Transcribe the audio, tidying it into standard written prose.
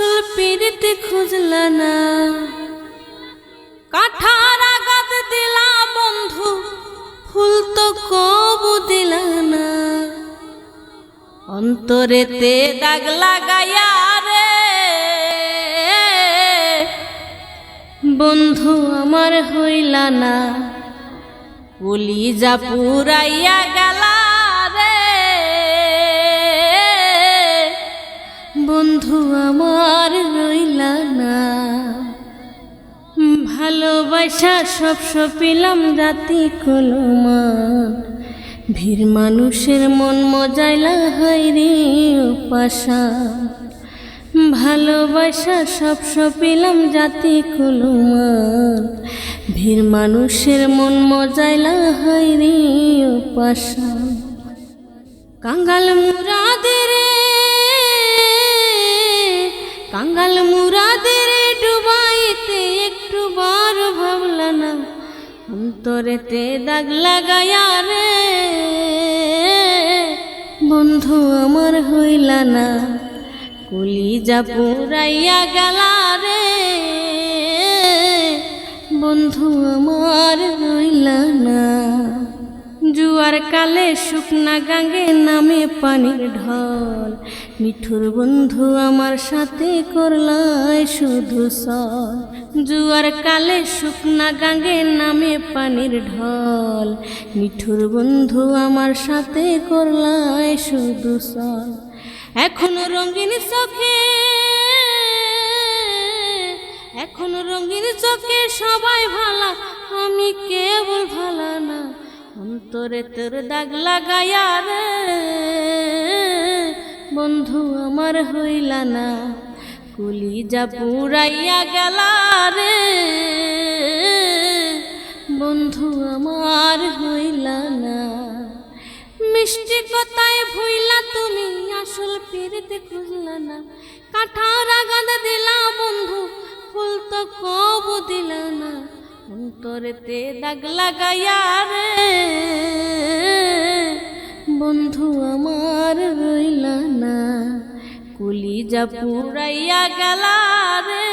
আসল পিরিতে খুঁজলা না, কাঠার আঘাত দিলা বন্ধু, ফুল তো কবু দিলা না। অন্তরেতে দাগ লাগাইয়া রে বন্ধু আমার হইলা না, কলিজা পুরাইয়া গেলা রে বন্ধু আমার রইলা না। ভালোবাসা সব সপিলাম রাতি কলমান, ভিড় মানুষের মন মজাইলা হাইরে পাশা। ভালোবাসা সব সপিলাম জাতি কলমান, ভিড় মানুষের মন মজাইলা হাইরে পাশা। কাঙ্গাল মুরাদের কাঙ্গাল মুরাদের ডুবাইতে একটু বার ভাবলা না, অন্তরেতে দাগ লাগাইয়া রে বন্ধু আমার হইলা না, কলিজা পুরাইয়া গেলা রে বন্ধু আমার হইলা না। জুয়ার কালে শুকনা গাঙ্গে নামে পানির ঢল, মিঠুর বন্ধু আমার সাথে করলাই শুধু সল। জুয়ার কালে শুকনা গাঙ্গে নামে পানির ঢল, মিঠুর বন্ধু আমার সাথে করলাই শুধু সল। এখনো রঙিন চোখে এখনো রঙিন চোখে সবাই ভালা, আমি কেবল ভালা না। অন্তরে তোর দাগ লাগাইয়া রে বন্ধু আমার হইলা না, কলিজা পুরাইয়া গেলা রে বন্ধু আমার হইলা না। মিষ্টি কথায় ভুইলা তুমি আসল পিরিতে খুঁজলা না, কাঠার আঘাত দিলা বন্ধু, ফুল তো কবু দিলা না। অন্তরেতে দাগ লাগাইয়া রে বন্ধু আমার রইলা না, কলিজা পুরাইয়া গেলা রে